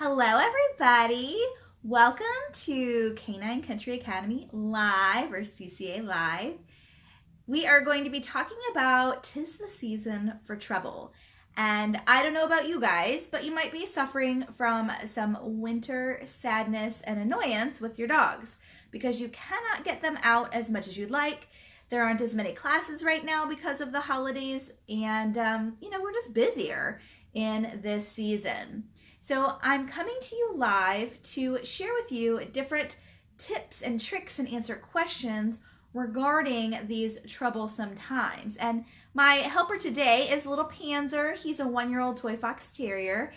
Hello, everybody. Welcome to Canine Country Academy Live, or CCA Live. We are going to be talking about 'tis the season for trouble. And I don't know about you guys, but you might be suffering from some winter sadness and annoyance with your dogs because you cannot get them out as much as you'd like. There aren't as many classes right now because of the holidays, and we're just busier in this season. So I'm coming to you live to share with you different tips and tricks and answer questions regarding these troublesome times. And my helper today is little Panzer. He's a 1-year-old toy fox terrier.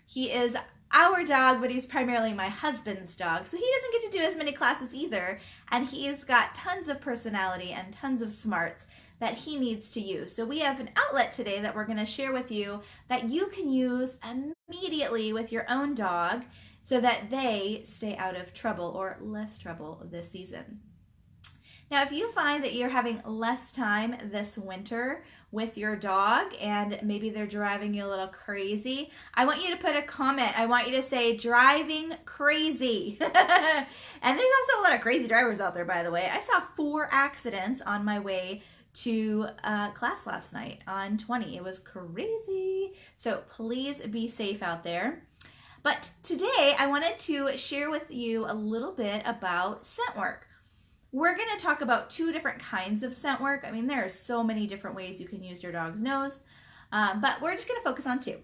He is our dog, but he's primarily my husband's dog, so he doesn't get to do as many classes either, and he's got tons of personality and tons of smarts that he needs to use. So we have an outlet today that we're going to share with you that you can use immediately with your own dog so that they stay out of trouble or less trouble this season. Now, if you find that you're having less time this winter with your dog and maybe they're driving you a little crazy, I want you to put a comment. I want you to say, driving crazy. And there's also a lot of crazy drivers out there, by the way. I saw 4 accidents on my way to class last night on 20. It was crazy. So please be safe out there. But today I wanted to share with you a little bit about scent work. We're going to talk about 2 different kinds of scent work. I mean, there are so many different ways you can use your dog's nose, but we're just going to focus on 2.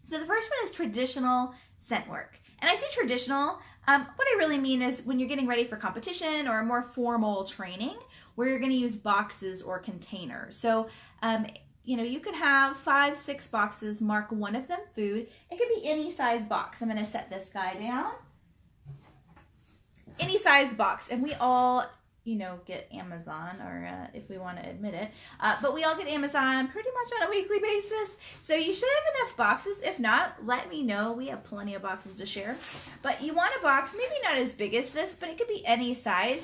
So the first one is traditional scent work. And I say traditional, what I really mean is when you're getting ready for competition or a more formal training where you're going to use boxes or containers. So, you could have 5, 6 boxes, mark one of them food. It could be any size box. I'm going to set this guy down. Any size box, and we all, get Amazon, or if we want to admit it, but we all get Amazon pretty much on a weekly basis, so you should have enough boxes. If not, let me know. We have plenty of boxes to share, but you want a box, maybe not as big as this, but it could be any size.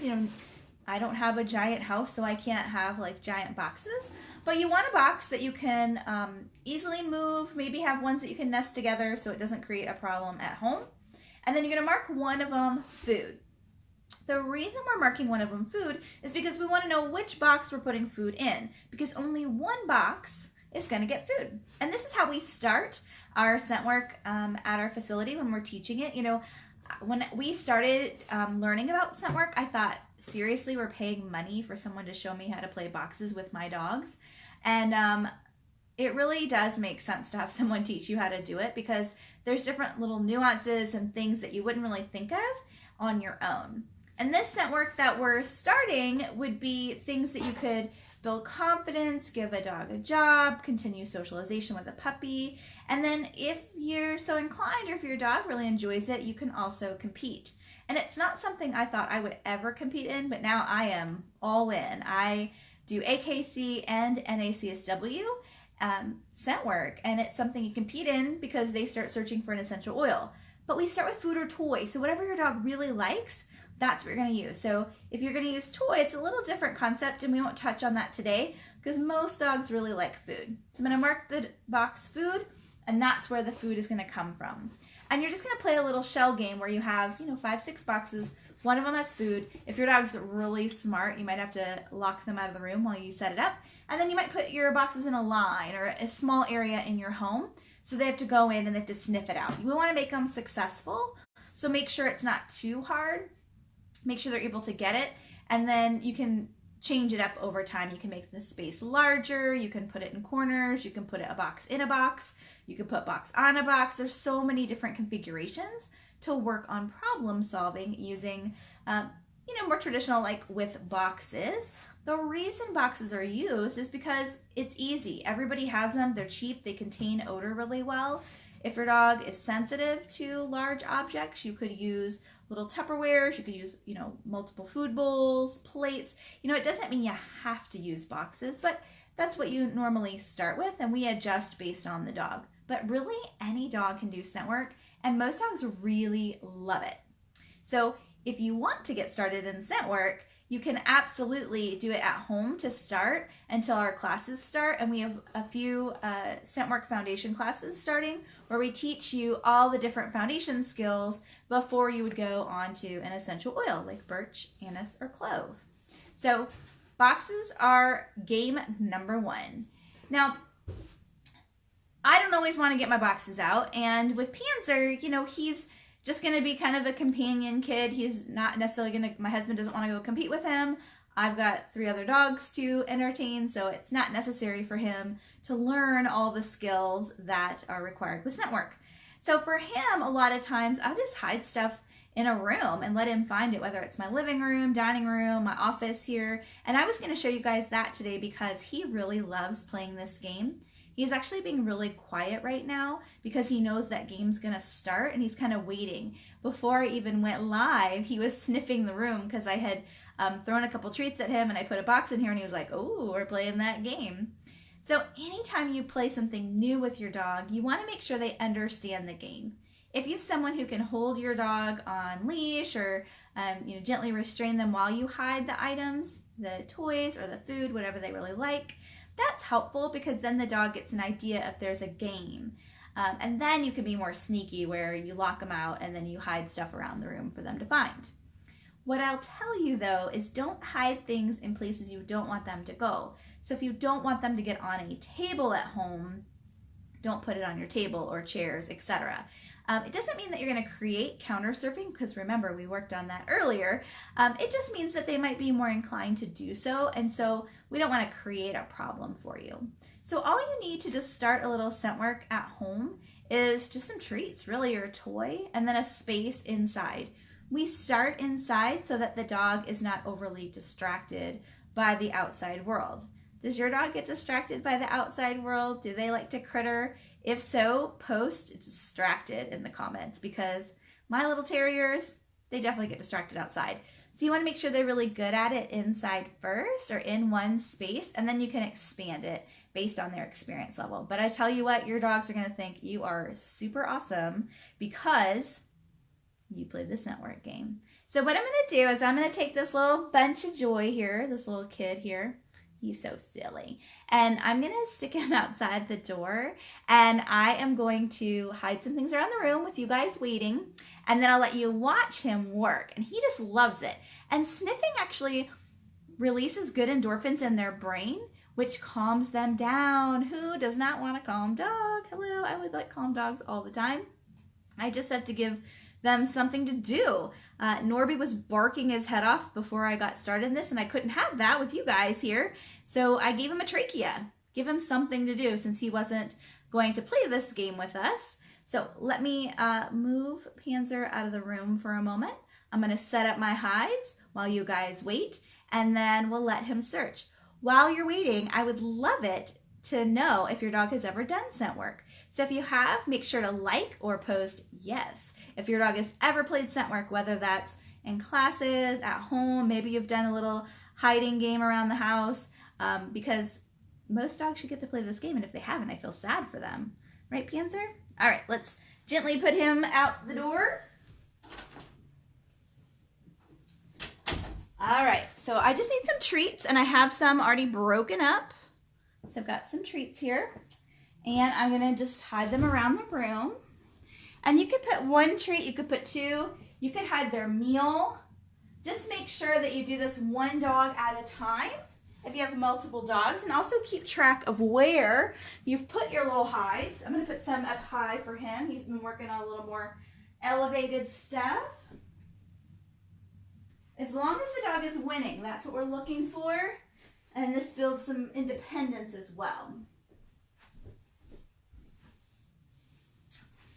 I don't have a giant house, so I can't have like giant boxes, but you want a box that you can easily move, maybe have ones that you can nest together so it doesn't create a problem at home, and then you're going to mark one of them food. The reason we're marking one of them food is because we want to know which box we're putting food in, because only one box is going to get food. And this is how we start our scent work at our facility when we're teaching it. When we started learning about scent work, I thought, seriously, we're paying money for someone to show me how to play boxes with my dogs? And it really does make sense to have someone teach you how to do it, because there's different little nuances and things that you wouldn't really think of on your own. And this scent work that we're starting would be things that you could build confidence, give a dog a job, continue socialization with a puppy, and then if you're so inclined or if your dog really enjoys it, you can also compete. And it's not something I thought I would ever compete in, but now I am all in. I do AKC and NACSW scent work, and it's something you compete in because they start searching for an essential oil. But we start with food or toy, so whatever your dog really likes, that's what you're going to use. So if you're going to use toy, it's a little different concept, and we won't touch on that today because most dogs really like food. So I'm going to mark the box food, and that's where the food is going to come from. And you're just going to play a little shell game where you have, 5, 6 boxes. One of them has food. If your dog's really smart, you might have to lock them out of the room while you set it up. And then you might put your boxes in a line or a small area in your home. So they have to go in and they have to sniff it out. We want to make them successful. So make sure it's not too hard. Make sure they're able to get it, and then you can change it up over time. You can make the space larger, you can put it in corners, you can put a box in a box, you can put box on a box. There's so many different configurations to work on problem solving using, more traditional, like with boxes. The reason boxes are used is because it's easy. Everybody has them, they're cheap, they contain odor really well. If your dog is sensitive to large objects, you could use little Tupperwares, you could use, multiple food bowls, plates. It doesn't mean you have to use boxes, but that's what you normally start with, and we adjust based on the dog. But really, any dog can do scent work, and most dogs really love it. So if you want to get started in scent work, you can absolutely do it at home to start until our classes start. And we have a few scent work foundation classes starting where we teach you all the different foundation skills before you would go on to an essential oil like birch, anise, or clove. So boxes are game number one. Now, I don't always want to get my boxes out, and with Panzer, you know, he's just going to be kind of a companion kid. He's not necessarily going to, my husband doesn't want to go compete with him. I've got 3 other dogs to entertain, so it's not necessary for him to learn all the skills that are required with scent work. So for him, a lot of times, I'll just hide stuff in a room and let him find it, whether it's my living room, dining room, my office here. And I was going to show you guys that today because he really loves playing this game. He's actually being really quiet right now because he knows that game's gonna start and he's kind of waiting. Before I even went live, he was sniffing the room because I had thrown a couple treats at him and I put a box in here and he was like, oh, we're playing that game. So anytime you play something new with your dog, you wanna make sure they understand the game. If you have someone who can hold your dog on leash or you know, gently restrain them while you hide the items, the toys or the food, whatever they really like, that's helpful because then the dog gets an idea if there's a game. And then you can be more sneaky where you lock them out and then you hide stuff around the room for them to find. What I'll tell you though is don't hide things in places you don't want them to go. So if you don't want them to get on a table at home, don't put it on your table or chairs, etc. It doesn't mean that you're going to create counter surfing because remember we worked on that earlier. It just means that they might be more inclined to do so, and so we don't want to create a problem for you. So all you need to just start a little scent work at home is just some treats, really your toy, and then a space inside. We start inside so that the dog is not overly distracted by the outside world. Does your dog get distracted by the outside world? Do they like to critter? If so, post distracted in the comments because my little terriers, they definitely get distracted outside. So you want to make sure they're really good at it inside first or in one space, and then you can expand it based on their experience level. But I tell you what, your dogs are going to think you are super awesome because you played the scent work game. So what I'm going to do is I'm going to take this little bunch of joy here, this little kid here. He's so silly. And I'm going to stick him outside the door and I am going to hide some things around the room with you guys waiting. And then I'll let you watch him work. And he just loves it. And sniffing actually releases good endorphins in their brain, which calms them down. Who does not want a calm dog? Hello, I would like calm dogs all the time. I just have to give them something to do. Norby was barking his head off before I got started in this, and I couldn't have that with you guys here. So I gave him a trachea. Give him something to do since he wasn't going to play this game with us. So let me move Panzer out of the room for a moment. I'm going to set up my hides while you guys wait, and then we'll let him search. While you're waiting, I would love it to know if your dog has ever done scent work. So if you have, make sure to like or post yes. If your dog has ever played scent work, whether that's in classes, at home, maybe you've done a little hiding game around the house, because most dogs should get to play this game, and if they haven't, I feel sad for them. Right, Panzer? All right, let's gently put him out the door. All right, so I just need some treats, and I have some already broken up. So I've got some treats here, and I'm gonna just hide them around the room. And you could put one treat, you could put two, you could hide their meal. Just make sure that you do this one dog at a time if you have multiple dogs, and also keep track of where you've put your little hides. I'm gonna put some up high for him. He's been working on a little more elevated stuff. As long as the dog is winning, that's what we're looking for. And this builds some independence as well.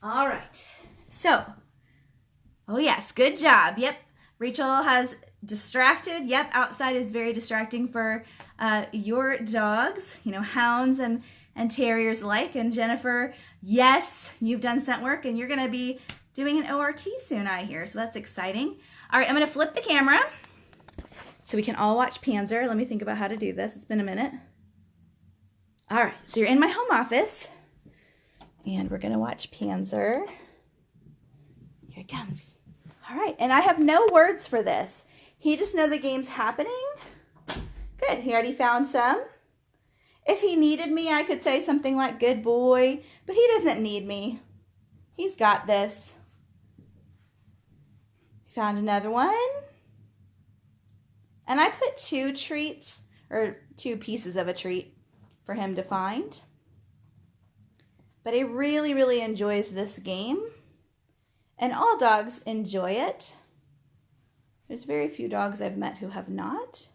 All right, so, oh yes, good job. Yep, Rachel has distracted. Yep, outside is very distracting for your dogs, you know, hounds and terriers alike. And Jennifer, yes, you've done scent work and you're gonna be doing an ORT soon, I hear, so that's exciting. All right, I'm gonna flip the camera so we can all watch Panzer. Let me think about how to do this. It's been a minute. All right, so you're in my home office. And we're gonna watch Panzer. Here it comes. All right, and I have no words for this. He just know the game's happening? Good, he already found some. If he needed me, I could say something like, good boy, but he doesn't need me. He's got this. Found another one. And I put 2 treats, or 2 pieces of a treat for him to find. But he really, really enjoys this game. And all dogs enjoy it. There's very few dogs I've met who have not.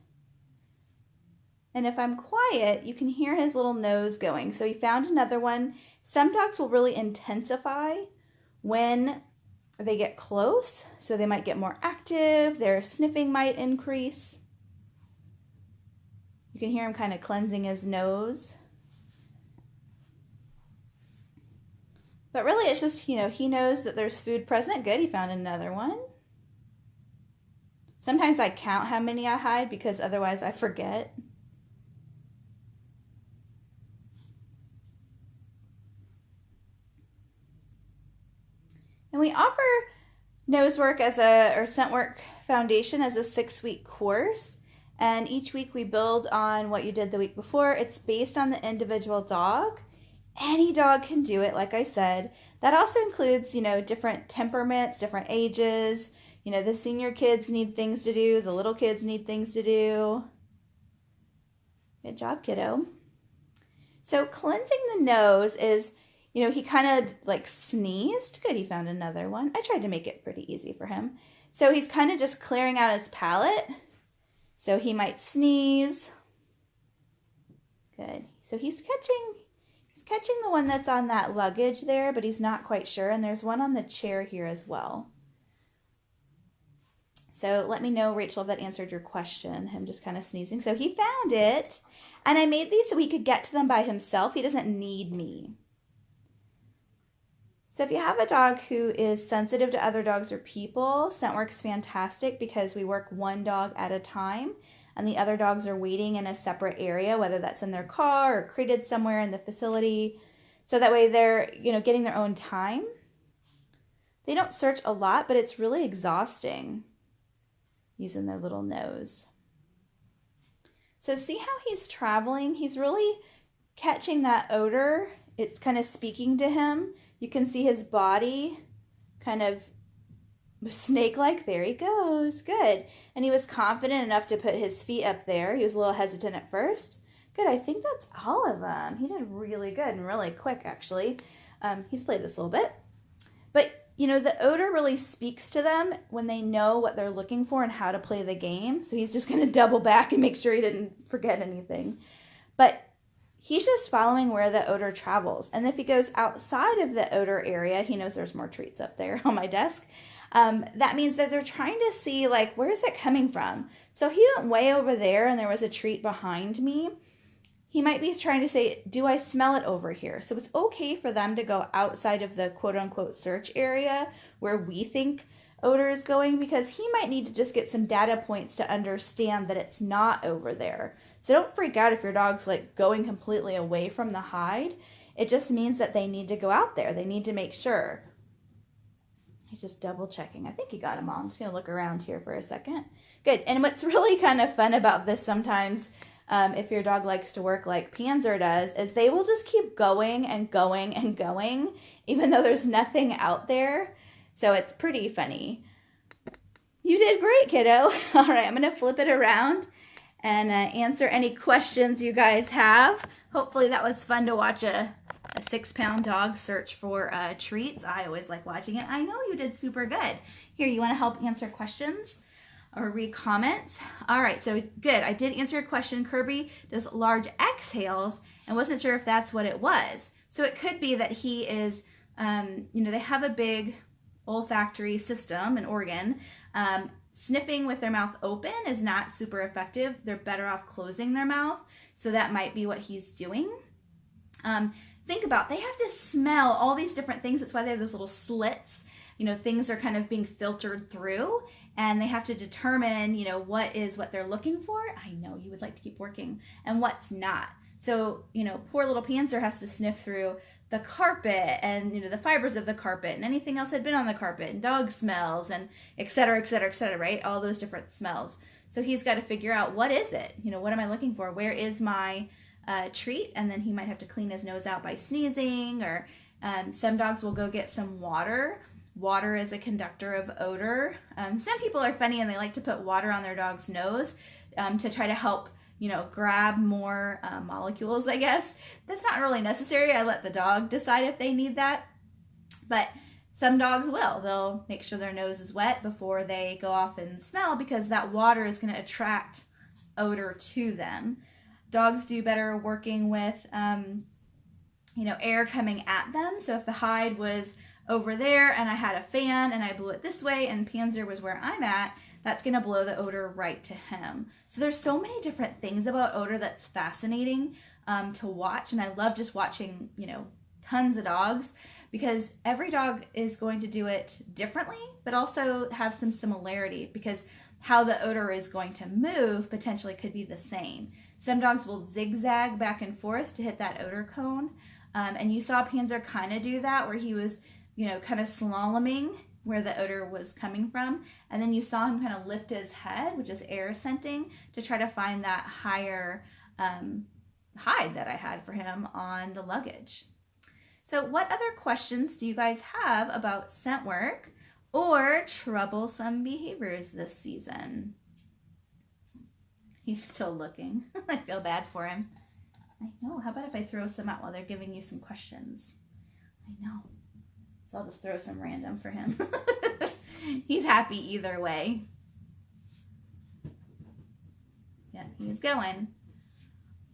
And if I'm quiet, you can hear his little nose going. So he found another one. Some dogs will really intensify when they get close. So they might get more active. Their sniffing might increase. You can hear him kind of cleansing his nose. But really it's just, you know, he knows that there's food present. Good, he found another one. Sometimes I count how many I hide because otherwise I forget. And we offer nose work or scent work foundation as a 6-week course. And each week we build on what you did the week before. It's based on the individual dog. Any dog can do it, like I said. That also includes, you know, different temperaments, different ages. You know, the senior kids need things to do. The little kids need things to do. Good job, kiddo. So cleansing the nose is, you know, he kind of like sneezed. Good, he found another one. I tried to make it pretty easy for him. So he's kind of just clearing out his palate. So he might sneeze. Good. So he's catching the one that's on that luggage there, but he's not quite sure. And there's one on the chair here as well. So let me know, Rachel, if that answered your question, him just kind of sneezing. So he found it, and I made these so he could get to them by himself. He doesn't need me. So if you have a dog who is sensitive to other dogs or people, scent work's fantastic because we work one dog at a time, and the other dogs are waiting in a separate area, whether that's in their car or crated somewhere in the facility. So that way they're, you know, getting their own time. They don't search a lot, but it's really exhausting using their little nose. So see how he's traveling? He's really catching that odor. It's kind of speaking to him. You can see his body kind of snake-like. There he goes. Good. And he was confident enough to put his feet up there. He was a little hesitant at first. Good. I think that's all of them. He did really good and really quick, actually. He's played this a little bit. But, you know, the odor really speaks to them when they know what they're looking for and how to play the game. So he's just going to double back and make sure he didn't forget anything. But he's just following where the odor travels. And if he goes outside of the odor area, he knows there's more treats up there on my desk. That means that they're trying to see, like, where is it coming from? So he went way over there and there was a treat behind me. He might be trying to say, do I smell it over here? So it's okay for them to go outside of the quote-unquote search area where we think odor is going, because he might need to just get some data points to understand that it's not over there. So don't freak out if your dog's like going completely away from the hide. It just means that they need to go out there. They need to make sure. He's just double checking. I think he got them all. I'm just going to look around here for a second. Good. And what's really kind of fun about this sometimes, if your dog likes to work like Panzer does, is they will just keep going and going and going, even though there's nothing out there. So it's pretty funny. You did great, kiddo. All right, I'm going to flip it around and answer any questions you guys have. Hopefully that was fun to watch a 6-pound dog search for treats. I always like watching it. I know you did super good. Here, you want to help answer questions or read comments? All right, so good. I did answer your question. Kirby does large exhales and wasn't sure if that's what it was. So it could be that he is, you know, they have a big olfactory system, an organ. Sniffing with their mouth open is not super effective. They're better off closing their mouth. So that might be what he's doing. Think about, they have to smell all these different things. That's why they have those little slits. You know, things are kind of being filtered through, and they have to determine, you know, what is what they're looking for. I know you would like to keep working, and what's not. So, you know, poor little Panzer has to sniff through the carpet and, you know, the fibers of the carpet and anything else had been on the carpet and dog smells and et cetera, et cetera, et cetera, right? All those different smells. So he's got to figure out, what is it? You know, what am I looking for? Where is my treat? And then he might have to clean his nose out by sneezing, or some dogs will go get some water. Water is a conductor of odor. Some people are funny and they like to put water on their dog's nose to try to help, you know, grab more molecules, I guess. That's not really necessary. I let the dog decide if they need that. But some dogs will. They'll make sure their nose is wet before they go off and smell, because that water is going to attract odor to them. Dogs do better working with, you know, air coming at them. So if the hide was over there and I had a fan and I blew it this way and Panzer was where I'm at, that's going to blow the odor right to him. So there's so many different things about odor that's fascinating to watch. And I love just watching, you know, tons of dogs, because every dog is going to do it differently, but also have some similarity, because how the odor is going to move potentially could be the same. Some dogs will zigzag back and forth to hit that odor cone. And you saw Panzer kind of do that, where he was, you know, kind of slaloming where the odor was coming from. And then you saw him kind of lift his head, which is air scenting, to try to find that higher hide that I had for him on the luggage. So what other questions do you guys have about scent work or troublesome behaviors this season? He's still looking. I feel bad for him. I know. How about if I throw some out while they're giving you some questions? I know. So I'll just throw some random for him. He's happy either way. Yeah, he's going.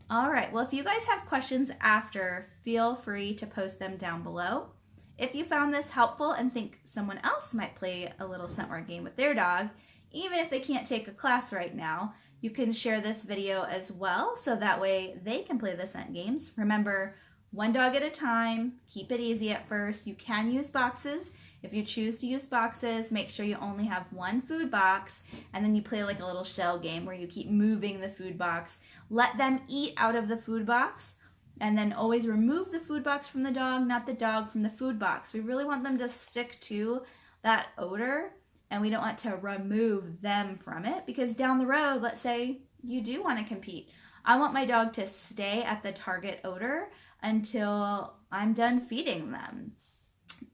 All right. Well, if you guys have questions after, feel free to post them down below. If you found this helpful and think someone else might play a little scent work game with their dog, even if they can't take a class right now, you can share this video as well, so that way they can play the scent games. Remember, one dog at a time, keep it easy at first. You can use boxes. If you choose to use boxes, make sure you only have one food box, and then you play like a little shell game where you keep moving the food box. Let them eat out of the food box, and then always remove the food box from the dog, not the dog from the food box. We really want them to stick to that odor, and we don't want to remove them from it, because down the road, let's say you do want to compete. I want my dog to stay at the target odor until I'm done feeding them.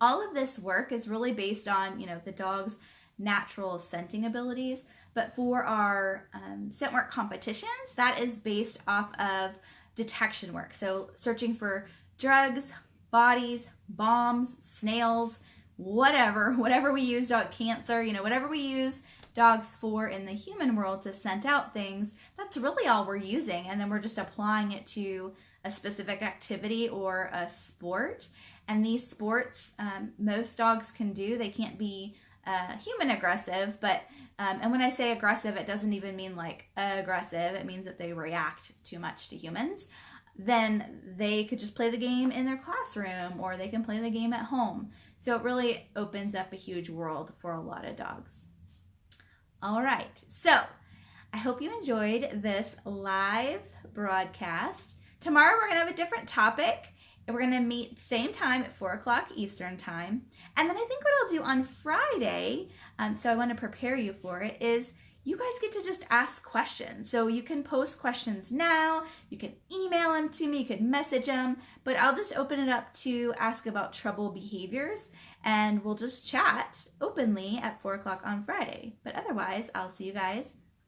All of this work is really based on, you know, the dog's natural scenting abilities, but for our scent work competitions, that is based off of detection work. So searching for drugs, bodies, bombs, snails, whatever we use, dog cancer, you know, whatever we use dogs for in the human world to scent out things, that's really all we're using. And then we're just applying it to a specific activity or a sport. And these sports, most dogs can do. They can't be human aggressive, but, and when I say aggressive, it doesn't even mean like aggressive. It means that they react too much to humans. Then they could just play the game in their classroom, or they can play the game at home. So it really opens up a huge world for a lot of dogs. All right, so I hope you enjoyed this live broadcast. Tomorrow we're gonna have a different topic. We're going to meet same time at 4 o'clock Eastern time. And then I think what I'll do on Friday, so I want to prepare you for it, is you guys get to just ask questions. So you can post questions now, you can email them to me, you can message them, but I'll just open it up to ask about trouble behaviors, and we'll just chat openly at 4 o'clock on Friday. But otherwise, I'll see you guys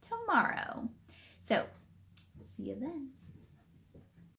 tomorrow. So, see you then.